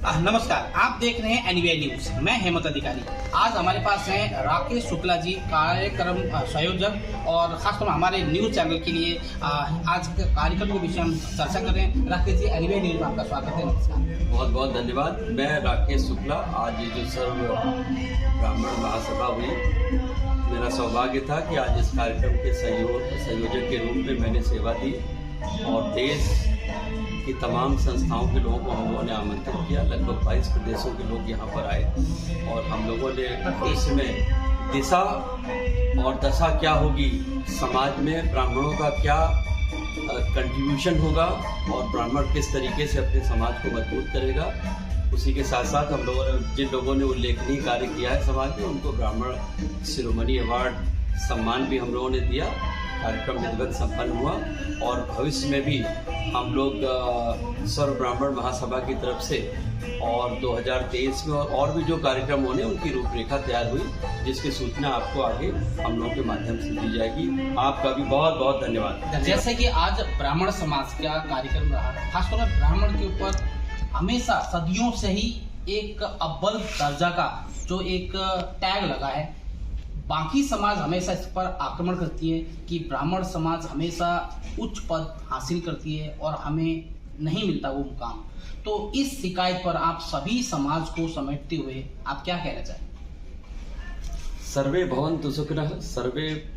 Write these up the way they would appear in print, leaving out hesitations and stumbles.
नमस्कार, आप देख रहे हैं एनवीआई न्यूज। मैं हेमंत अधिकारी। आज हमारे पास हैं राकेश शुक्ला जी, कार्यक्रम संयोजक, और खासतौर पर हमारे न्यूज चैनल के लिए आज के कार्यक्रम के विषय में चर्चा कर रहे हैं। राकेश जी, एनवीआई न्यूज में आपका स्वागत है। नमस्कार। बहुत बहुत धन्यवाद। मैं राकेश शुक्ला। आज ये जो सर्व ब्राह्मण महासभा हुई, मेरा सौभाग्य था कि आज इस कार्यक्रम के संयोजक के रूप में मैंने सेवा दी और देश की तमाम संस्थाओं के लोगों को हम लोगों ने आमंत्रित किया। लगभग 22 प्रदेशों के लोग यहाँ पर आए और हम लोगों ने भविष्य में दिशा और दशा क्या होगी, समाज में ब्राह्मणों का क्या कंट्रीब्यूशन होगा और ब्राह्मण किस तरीके से अपने समाज को मजबूत करेगा, उसी के साथ साथ हम लोगों ने जिन लोगों ने उल्लेखनीय कार्य किया है समाज में, उनको ब्राह्मण शिरोमणि अवार्ड सम्मान भी हम लोगों ने दिया। कार्यक्रम विधिवत संपन्न हुआ और भविष्य में भी हम लोग सर्व ब्राह्मण महासभा की तरफ से और 2023 में और भी जो कार्यक्रम होने उनकी रूपरेखा तैयार हुई, जिसकी सूचना आपको आगे हम लोगों के माध्यम से दी जाएगी। आपका भी बहुत बहुत धन्यवाद। जैसे कि आज ब्राह्मण समाज का कार्यक्रम रहा, खासतौर पर ब्राह्मण के ऊपर हमेशा सदियों से ही एक अव्वल दर्जा का जो एक टैग लगा है। बाकी समाज हमेशा इस पर आक्रमण करती है कि ब्राह्मण समाज हमेशा उच्च पद हासिल करती है और हमें नहीं मिलता वो मुकाम। तो इस शिकायत पर आप सभी समाज को समेटते हुए आप क्या कहना चाहें? सर्वे भवन्तु सुखिनः, सर्वे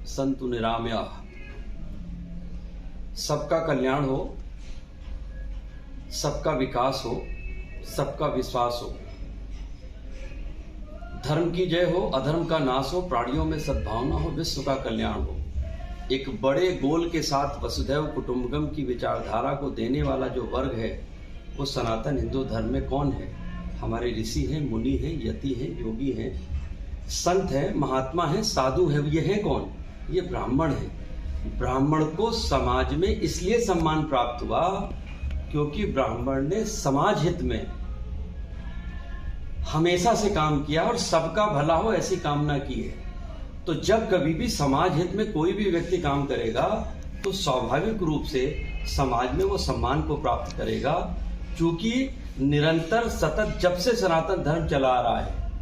सन्तु निरामयाः। सबका कल्याण हो, सबका विकास हो, सबका विश्वास हो, धर्म की जय हो, अधर्म का नाश हो, प्राणियों में सद्भावना हो, विश्व का कल्याण हो। एक बड़े गोल के साथ वसुधैव कुटुंबकम की विचारधारा को देने वाला जो वर्ग है, वो सनातन हिंदू धर्म में कौन है? हमारे ऋषि हैं, मुनि हैं, यति हैं, योगी हैं, संत हैं, महात्मा हैं, साधु हैं। ये हैं कौन? ये ब्राह्मण हैं। ब्राह्मण को समाज में इसलिए सम्मान प्राप्त हुआ क्योंकि ब्राह्मण ने समाज हित में हमेशा से काम किया और सबका भला हो ऐसी कामना की है। तो जब कभी भी समाज हित में कोई भी व्यक्ति काम करेगा तो स्वाभाविक रूप से समाज में वो सम्मान को प्राप्त करेगा। क्योंकि निरंतर सतत जब से सनातन धर्म चला आ रहा है,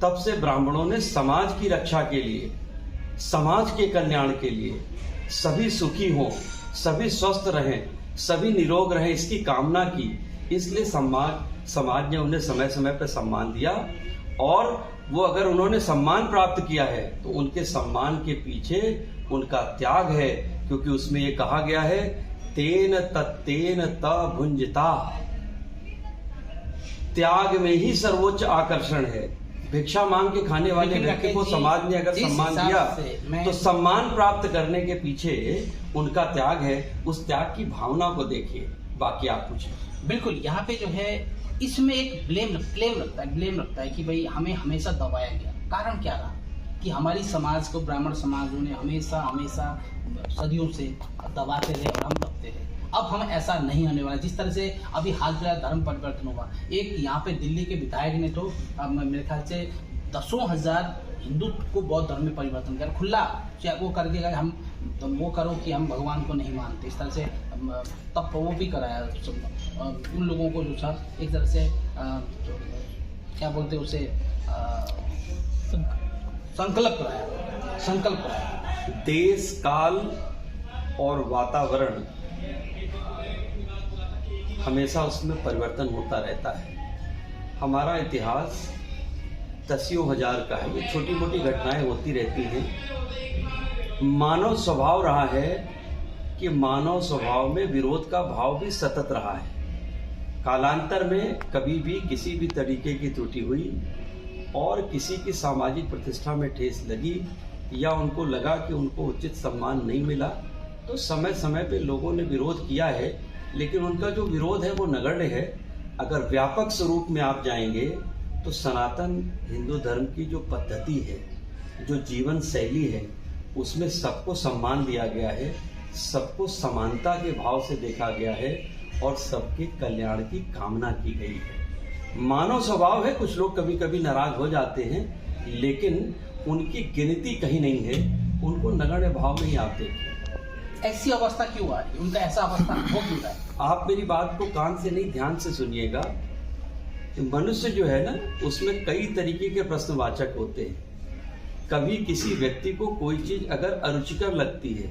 तब से ब्राह्मणों ने समाज की रक्षा के लिए, समाज के कल्याण के लिए, सभी सुखी हों, सभी स्वस्थ रहें, सभी निरोग रहें, इसकी कामना की। इसलिए समाज ने उन्हें समय समय पर सम्मान दिया और वो अगर उन्होंने सम्मान प्राप्त किया है तो उनके सम्मान के पीछे उनका त्याग है। क्योंकि उसमें ये कहा गया है, तेन तत्तेन त भुंजिता। त्याग में ही सर्वोच्च आकर्षण है। भिक्षा मांग के खाने वाले व्यक्ति को समाज ने अगर सम्मान दिया तो सम्मान प्राप्त करने के पीछे उनका त्याग है। उस त्याग की भावना को देखिए। बाकी आप पूछिए। बिल्कुल, यहाँ पे जो है इसमें एक ब्लेम लगता है कि भाई हमें हमेशा दबाया गया। कारण क्या रहा कि हमारी समाज को, ब्राह्मण समाजों ने हमेशा सदियों से दबाते रहे और हम दबते रहे। अब हम ऐसा नहीं होने वाला। जिस तरह से अभी हाल फिलहाल धर्म परिवर्तन हुआ, एक यहाँ पे दिल्ली के विधायक ने तो मेरे ख्याल से 10,000 हिंदू को बौद्ध धर्म में परिवर्तन कर खुला वो कर दिया, हम तो वो करो कि हम भगवान को नहीं मानते। इस तरह से तब वो भी कराया उन लोगों को, जो था एक तरह से क्या बोलते उसे, संकल्प कराया। देश, काल और वातावरण हमेशा उसमें परिवर्तन होता रहता है। हमारा इतिहास दसियों हजार का है। ये छोटी मोटी घटनाएं होती रहती हैं। मानव स्वभाव रहा है कि मानव स्वभाव में विरोध का भाव भी सतत रहा है। कालांतर में कभी भी किसी भी तरीके की त्रुटि हुई और किसी की सामाजिक प्रतिष्ठा में ठेस लगी या उनको लगा कि उनको उचित सम्मान नहीं मिला, तो समय समय पे लोगों ने विरोध किया है। लेकिन उनका जो विरोध है वो नगण्य है। अगर व्यापक स्वरूप में आप जाएंगे तो सनातन हिंदू धर्म की जो पद्धति है, जो जीवन शैली है, उसमें सबको सम्मान दिया गया है, सबको समानता के भाव से देखा गया है और सबके कल्याण की कामना की गई है। मानव स्वभाव है, कुछ लोग कभी कभी नाराज हो जाते हैं, लेकिन उनकी गिनती कहीं नहीं है। उनको नगण्य भाव में ही आप देखिए। ऐसी अवस्था क्यों आ रही है? उनका ऐसा अवस्था हो क्यों रहा है? आप मेरी बात को कान से नहीं ध्यान से सुनिएगा। मनुष्य जो है ना, उसमें कई तरीके के प्रश्नवाचक होते हैं। कभी किसी व्यक्ति को कोई चीज अगर अरुचिकर लगती है,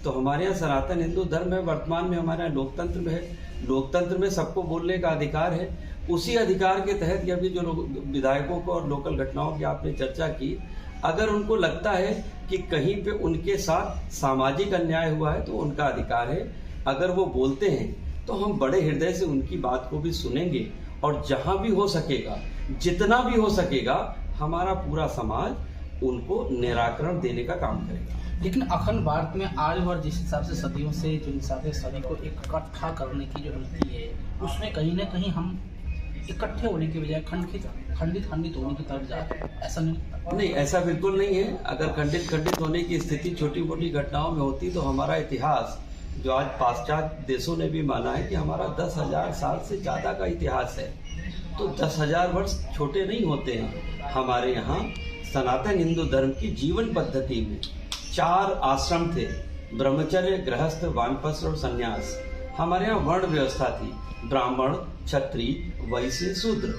तो हमारे यहाँ सनातन हिंदू धर्म है, वर्तमान में हमारे यहाँ लोकतंत्र में है, लोकतंत्र में सबको बोलने का अधिकार है। उसी अधिकार के तहत ये भी जो विधायकों को और लोकल घटनाओं की आपने चर्चा की, अगर उनको लगता है कि कहीं पे उनके साथ सामाजिक अन्याय हुआ है तो उनका अधिकार है। अगर वो बोलते हैं तो हम बड़े हृदय से उनकी बात को भी सुनेंगे, और जहां भी हो सकेगा, जितना भी हो सकेगा, हमारा पूरा समाज उनको निराकरण देने का काम करेगा। लेकिन अखंड भारत में आज और जिस हिसाब से सदियों से जो हिसाब से सभी को इकट्ठा करने की जो नीति है, उसमें कहीं ना कहीं हम इकट्ठे होने की बजाय खंडित होने की तरफ जा रहे हैं। ऐसा नहीं, ऐसा बिल्कुल नहीं है। अगर खंडित होने की स्थिति छोटी मोटी घटनाओं में होती तो हमारा इतिहास, जो आज पाश्चात्य देशों ने भी माना है कि हमारा 10,000 साल से ज़्यादा का इतिहास है, तो 10,000 वर्ष छोटे नहीं होते हैं। हमारे यहाँ सनातन हिंदू धर्म की जीवन पद्धति में 4 आश्रम थे, ब्रह्मचर्य, गृहस्थ, वानप्रस्थ और संन्यास। हमारे यहाँ वर्ण व्यवस्था थी, ब्राह्मण, क्षत्रिय, वैश्य, शूद्र।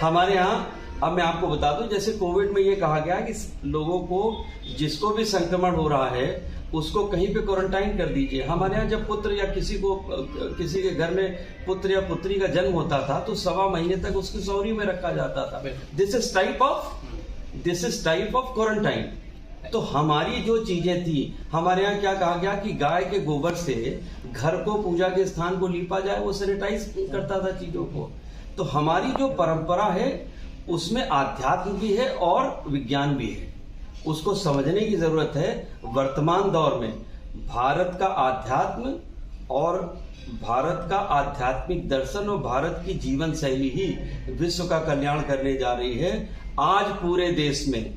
हमारे यहाँ, अब मैं आपको बता दूं, जैसे कोविड में ये कहा गया कि लोगों को, जिसको भी संक्रमण हो रहा है, उसको कहीं पे क्वारंटाइन कर दीजिए। हमारे यहाँ जब पुत्र या किसी के घर में पुत्र या पुत्री का जन्म होता था तो 1.25 महीने तक उसकी सौरी में रखा जाता था। This is type of quarantine. तो हमारी जो चीजें थी, हमारे यहाँ क्या कहा गया कि गाय के गोबर से घर को, पूजा के स्थान को लीपा जाए, वो सैनिटाइज करता था चीजों को। तो हमारी जो परंपरा है उसमें आध्यात्म भी है और विज्ञान भी है, उसको समझने की जरूरत है। वर्तमान दौर में भारत का अध्यात्म और भारत का आध्यात्मिक दर्शन और भारत की जीवन शैली ही विश्व का कल्याण करने जा रही है। आज पूरे देश में,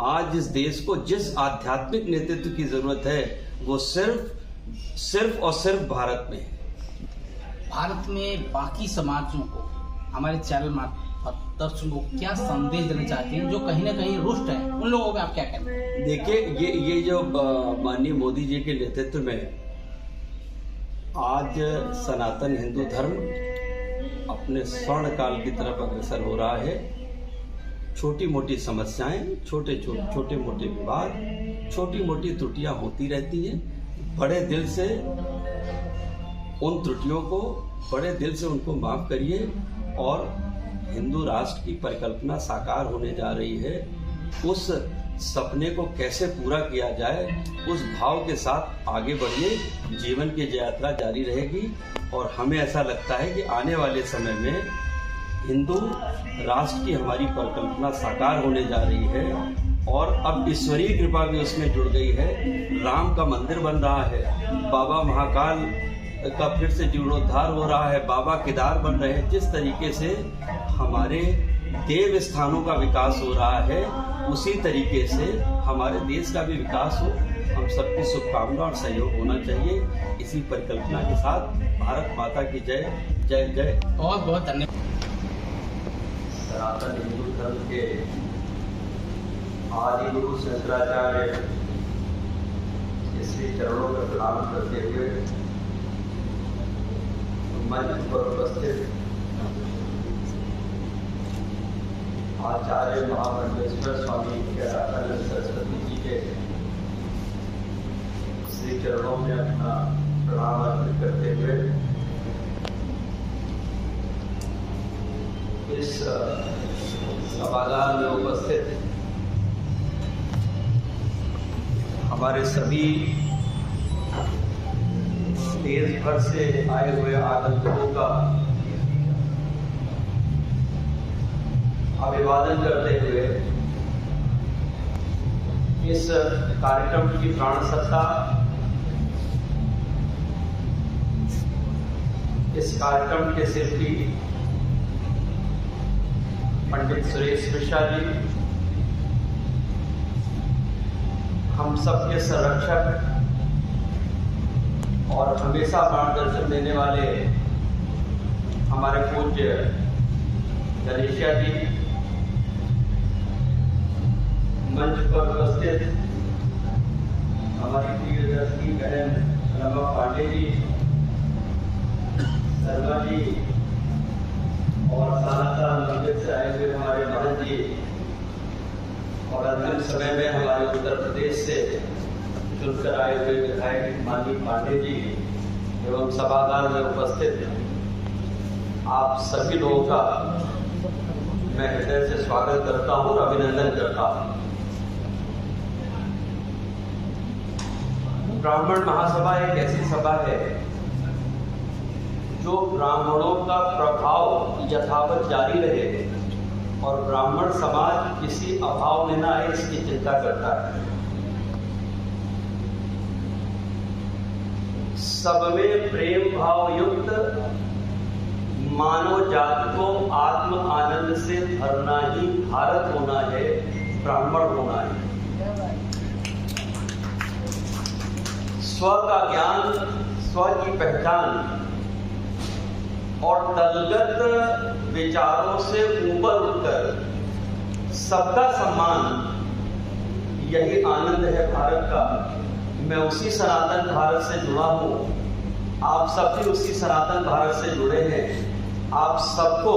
आज इस देश को जिस आध्यात्मिक नेतृत्व की जरूरत है, वो सिर्फ और सिर्फ भारत में है। भारत में बाकी समाजों को, हमारे चैनल दर्शकों को क्या संदेश देना चाहते हैं जो कहीं ना कहीं रुष्ट है, उन लोगों को आप क्या कहते हैं? देखिए, ये जो माननीय मोदी जी के नेतृत्व में आज सनातन हिंदू धर्म अपने स्वर्ण काल की तरफ अग्रसर हो रहा है। छोटी मोटी समस्याएं, छोटे मोटे विवाद, छोटी मोटी त्रुटियां होती रहती हैं। बड़े दिल से उन त्रुटियों को, बड़े दिल से उनको माफ करिए, और हिंदू राष्ट्र की परिकल्पना साकार होने जा रही है। उस सपने को कैसे पूरा किया जाए, उस भाव के साथ आगे बढ़िए। जीवन की यात्रा जारी रहेगी, और हमें ऐसा लगता है कि आने वाले समय में हिंदू राष्ट्र की हमारी परिकल्पना साकार होने जा रही है, और अब ईश्वरीय कृपा भी उसमें जुड़ गई है। राम का मंदिर बन रहा है, बाबा महाकाल का फिर से जीर्णोद्धार हो रहा है, बाबा केदार बन रहे हैं। जिस तरीके से हमारे देव स्थानों का विकास हो रहा है, उसी तरीके से हमारे देश का भी विकास हो। हम सबकी शुभकामना और सहयोग होना चाहिए। इसी परिकल्पना के साथ भारत माता की जय जय जय। बहुत बहुत धन्यवाद। सनातन हिंदू धर्म के आदि गुरु शंकराचार्य श्री चरणों में प्रणाम करते हुए मंच पर उपस्थित आचार्य महामंडलेश्वर स्वामी केदारानंद सरस्वती जी के श्री चरणों में अपना प्रणाम अर्पित करते हुए इस सभागार में उपस्थित हमारे सभी देश भर से आए हुए आगंतुकों का अभिवादन करते हुए इस कार्यक्रम की प्राण सत्ता, इस कार्यक्रम के शिल्पी पंडित सुरेश मिश्रा जी, हम सबके संरक्षक और हमेशा मार्गदर्शन देने वाले हमारे पूज्य गणेशिया जी, मंच पर उपस्थित हमारी प्रियदर्शी बहन रमा पांडे जी, शर्मा जी और से आए हुए हमारे महंत जी और अंतिम समय में हमारे उत्तर प्रदेश से चुनकर आए हुए विधायक माननीय पांडे जी एवं सभागार में उपस्थित आप सभी लोगों का मैं हृदय से स्वागत करता हूं और अभिनंदन करता हूं। ब्राह्मण महासभा एक ऐसी सभा है जो ब्राह्मणों का प्रभाव यथावत जारी रहे और ब्राह्मण समाज किसी अभाव में न आए इसकी चिंता करता है। सब में प्रेम भाव युक्त मानव जाति को आत्म आनंद से भरना ही भारत होना है, ब्राह्मण होना है। स्व का ज्ञान, स्व की पहचान और दलगत विचारों से ऊपर उठकर सबका सम्मान, यही आनंद है भारत का। मैं उसी सनातन भारत से जुड़ा हूं, आप सब भी उसी सनातन भारत से जुड़े हैं। आप सबको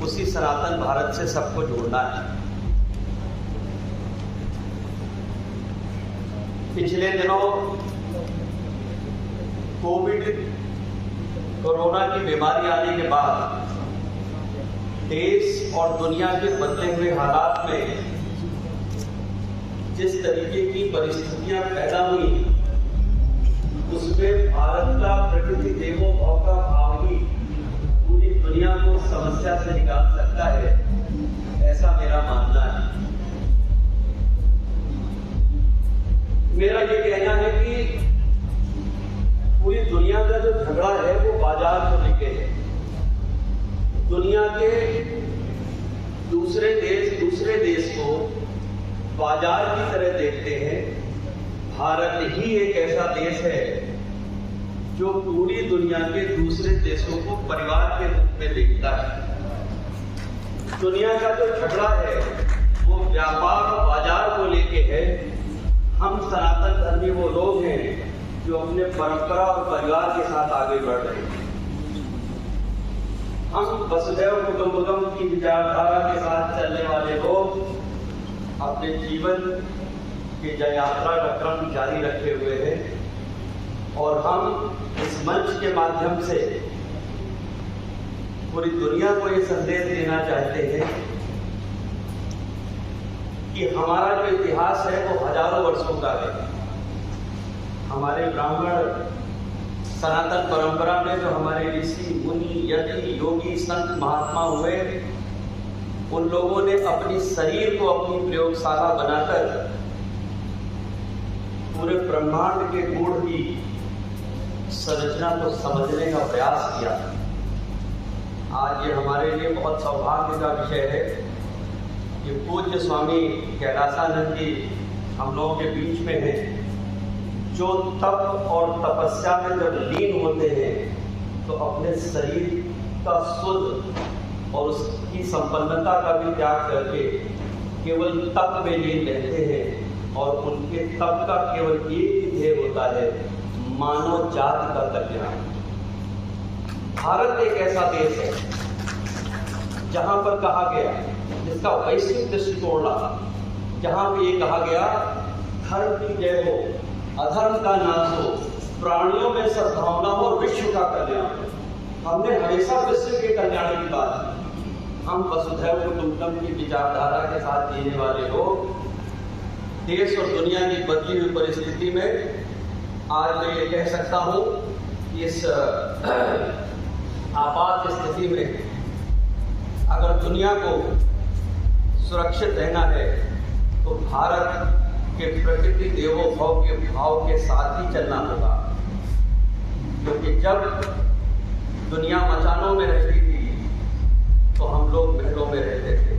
उसी सनातन भारत से सबको जोड़ना है। पिछले दिनों कोरोना की बीमारी आने के बाद देश और दुनिया के बदले हुए हालात में जिस तरीके की परिस्थितियां पैदा हुई, उसमें भारत का प्रकृति देवो भव का भाव ही पूरी दुनिया को समस्या से निकाल सकता है, ऐसा मेरा मानना है। मेरा ये कहना है कि पूरी दुनिया का जो झगड़ा है वो बाजार को लेके है। दुनिया के दूसरे देश को बाजार की तरह देखते हैं। भारत ही एक ऐसा देश है जो पूरी दुनिया के दूसरे देशों को परिवार के रूप में देखता है। दुनिया का जो झगड़ा है वो व्यापार और बाजार को लेके है। हम सनातन धर्मी वो लोग हैं जो अपने परंपरा और परिवार के साथ आगे बढ़ रहे हैं। हम वसुधैव कुटुंबकम की विचारधारा के साथ चलने वाले लोग अपने जीवन की यात्रा का क्रम जारी रखे हुए हैं और हम इस मंच के माध्यम से पूरी दुनिया को ये संदेश देना चाहते हैं कि हमारा जो इतिहास है वो हजारों वर्षों का है। हमारे ब्राह्मण सनातन परंपरा में जो हमारे ऋषि मुनि यति योगी संत महात्मा हुए, उन लोगों ने अपनी शरीर को अपनी प्रयोगशाला बनाकर पूरे ब्रह्मांड के गूढ़ की संरचना को समझने का प्रयास किया। आज ये हमारे लिए बहुत सौभाग्य का विषय है कि पूज्य स्वामी कैलासानंद जी हम लोगों के बीच में हैं, जो तप और तपस्या में जब लीन होते हैं तो अपने शरीर का शुद्ध और उसकी संपन्नता का भी त्याग करके केवल तप में लीन रहते हैं और उनके तप का केवल एक ही ध्येय होता है, मानव जाति का कल्याण। भारत एक ऐसा देश है जहां पर कहा गया, जिसका वैश्विक दृष्टिकोण रहा, जहां पे ये कहा गया धर्म की जय हो, अधर्म का नाश हो, प्राणियों में सद्भावना हो और विश्व का कल्याण। हमने हमेशा विश्व के कल्याण की बात की। हम वसुधैव कुटुंबकम की विचारधारा के साथ जीने वाले लोग देश और दुनिया की बदली हुई परिस्थिति में आज मैं ये कह सकता हूं कि इस आपात स्थिति में अगर दुनिया को सुरक्षित रहना है तो भारत के प्रकृति देवो भव के भाव के साथ ही चलना होगा। क्योंकि जब दुनिया मचानों में रहती थी तो हम लोग महलों में रहते थे।